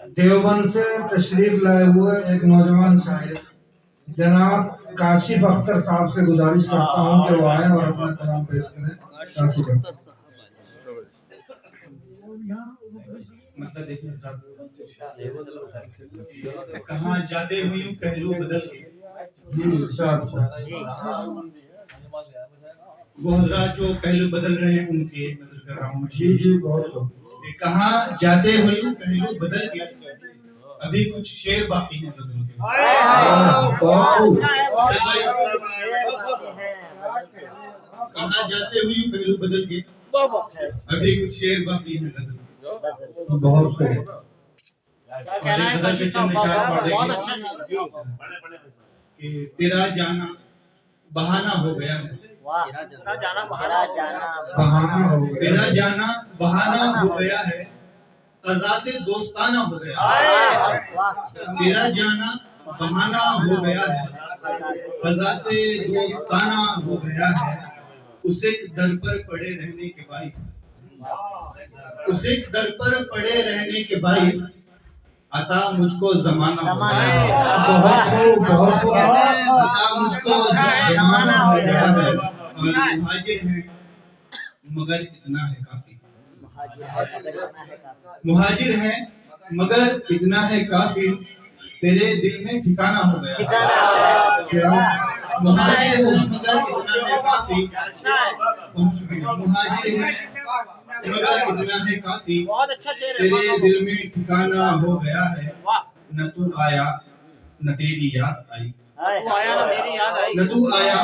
देवबंद से तशरीफ लाए हुए एक नौजवान शायर जनाब काशिफ अख्तर साहब से गुजारिश करता हूं कि वो आए और अपना कलाम पेश करें। काशिफ अख्तर मतलब देखिए कहाँ जाते हुई पहलू बदल के वो हजरात जो पहलू बदल रहे हैं उनके नजर कर रहा हूँ। जी बहुत कहाँ जाते हुए पहलू बदल के अभी कुछ शेर बाकी है नजर के। कहाँ जाते हुए पहलू बदल के अभी कुछ शेर बाकी है नजर के। बहुत कि तेरा जाना बहाना हो गया है। तेरा जाना बहाना हो गया, तेरा जाना बहाना हो गया है, कज़ा से दोस्ताना हो गया है। तेरा जाना बहाना हो गया है, कज़ा से दोस्ताना हो गया है। उसे दर पर पड़े रहने के बाइस, उसे दर पर पड़े रहने के बाइस अता मुझको जमाना हो गया है। अता मुझको जमाना हो गया है। और मुहाजिर है मगर इतना है काफी, मुहाजिर है मगर इतना है काफी, तेरे दिल में ठिकाना हो गया। मुहाजिर है मगर इतना है काफी, मुहाजिर है मगर इतना है काफी, तेरे दिल में ठिकाना हो गया है। न तू आया न तेरी याद आई, न तू आया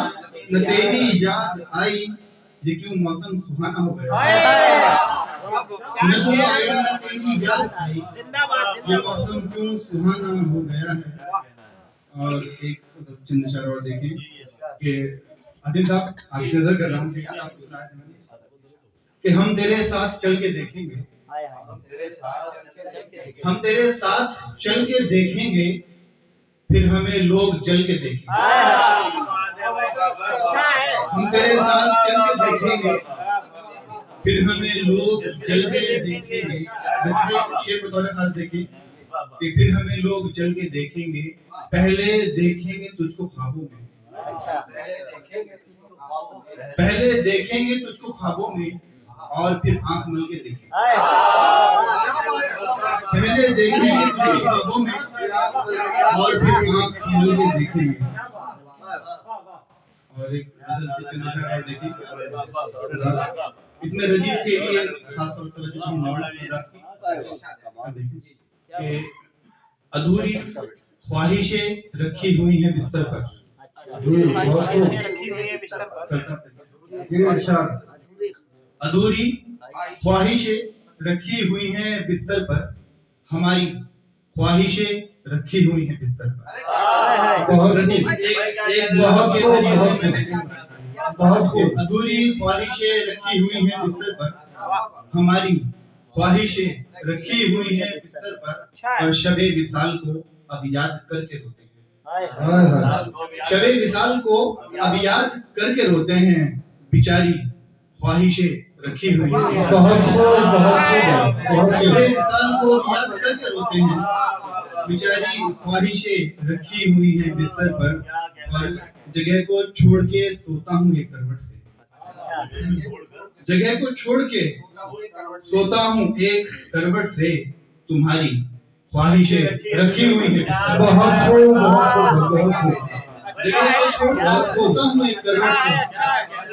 न तेरी याद आई, ये क्यों मौसम सुहाना हो गया। न तू आया न तेरी याद आई, ये मौसम क्यों सुहाना हो गया है। और एक चंद इशारा और देखिए कि आदिल साहब आपकी नजर कर रहा हूँ कि हम तेरे साथ चल के देखेंगे, हम तेरे साथ चल के देखेंगे, फिर हमें लोग जल के देखेंगे। हम तेरे साथ चल के देखेंगे, फिर हमें लोग जल के देखेंगे। शेर बतौर खास देखिए कि फिर हमें लोग जल के देखेंगे, पहले देखेंगे तुझको ख्वाबों में, पहले देखेंगे तुझको ख्वाबों में, और फिर आंख मिल के देखेंगे। पहले देखेंगे तुझको ख्वाबों में और फिर आंख मिल के देखेंगे। और एक देखिए इसमें रजीज के लिए खास तौर पर कि अधूरी ख्वाहिशें रखी हुई हैं बिस्तर पर। अधूरी ख्वाहिशें रखी हुई हैं बिस्तर पर, हमारी ख्वाहिशें रखी हुई हैं बिस्तर पर। अधूरी ख्वाहिशें रखी हुई हैं बिस्तर पर, हमारी ख्वाहिशें रखी हुई हैं बिस्तर पर, और शबे विसाल को अब याद करके रोते हैं। शबे विसाल को अब याद करके रोते हैं, बेचारी ख्वाहिशें रखी हुई हैं। शबे विसाल को याद करके रोते हैं, बेचारी ख्वाहिशें रखी हुई हैं बिस्तर पर, और जगह को छोड़ के सोता हूँ एक करवट से, जगह को छोड़ के सोता हूँ एक करवट से, तुम्हारी ख्वाहिशें रखी हुई हैं। जगह को छोड़कर सोता हूँ एक करवट से,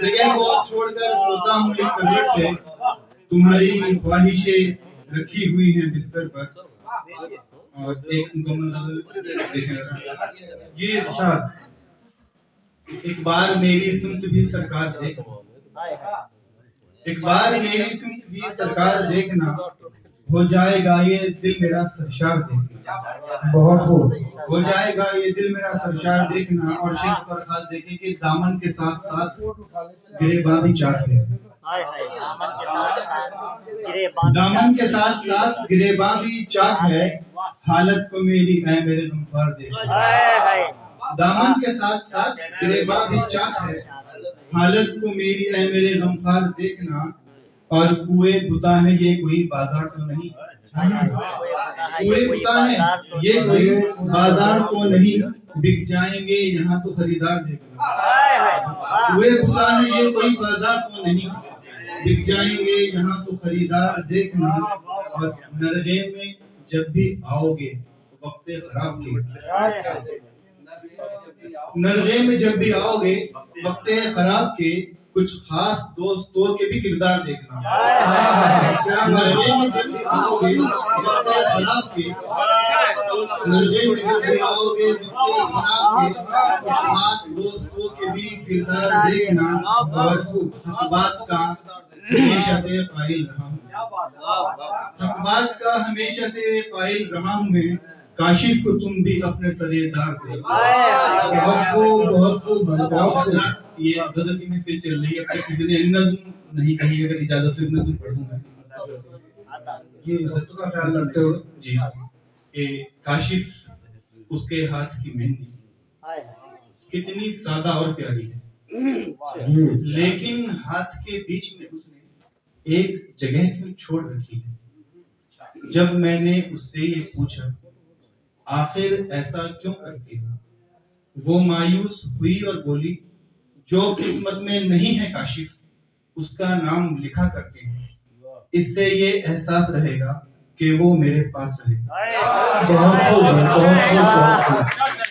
जगह को छोड़कर सोता हूँ एक करवट से, तुम्हारी ख्वाहिशें रखी हुई हैं बिस्तर पर। और एक ये इरशाद, एक बार मेरी सुमत भी सरकार देखना, एक बार मेरी सुमत भी सरकार देखना, हो जाएगा ये दिल मेरा सरशार देखना। हो जाएगा ये दिल मेरा सरशार देखना। और शेर पर खास देखें कि दामन के साथ साथ गिरेबां भी चाक है, दामन के साथ साथ गिरेबां भी चाक है, हालत को मेरी ऐ मेरे गमख्वार देखना। दामन के साथ साथ गिरेबां भी चाक है, हालत को मेरी ऐ मेरे गमख्वार देखना। और कुएं बुता है ये कोई बाजार तो नहीं, कुएं पुता है ये कोई बाजार तो नहीं, बिक जाएंगे यहाँ तो खरीदार देखना। कुएं पुता है ये कोई बाजार तो नहीं, बिक जाएंगे यहाँ तो खरीदार देखना। और नरगे में जब भी आओगे वक्त खराब के, नरगे में जब भी आओगे वक्त खराब के, कुछ खास दोस्तों के भी किरदार देखना। नरगे में जब भी आओगे वक्त खराब के, नरगे में जब भी आओगे वक्त खराब के, कुछ खास दोस्तों के भी किरदार देखना। और बात का हमेशा से कायल रहा हूँ, बात का हमेशा से कायल रहा हूँ मैं। काशिफ को तुम भी अपने सरेदार दे। बहुत खूब। ये गजल की महफिल चल रही है, अब किसी ने नज़्म नहीं कही, अगर इजाजत हो नज़्म पढ़ूं मैं। ये वक्त का ख्याल रखते हो जी हाँ, कि काशिफ उसके हाथ की मेहंदी कितनी सादा और प्यारी है, लेकिन हाथ के बीच में उसने एक जगह क्यों छोड़ रखी है। जब मैंने उससे ये पूछा आखिर ऐसा क्यों करती हो, वो मायूस हुई और बोली जो किस्मत में नहीं है काशिफ उसका नाम लिखा करते हैं, इससे ये एहसास रहेगा कि वो मेरे पास रहेगा। बहुत खूब।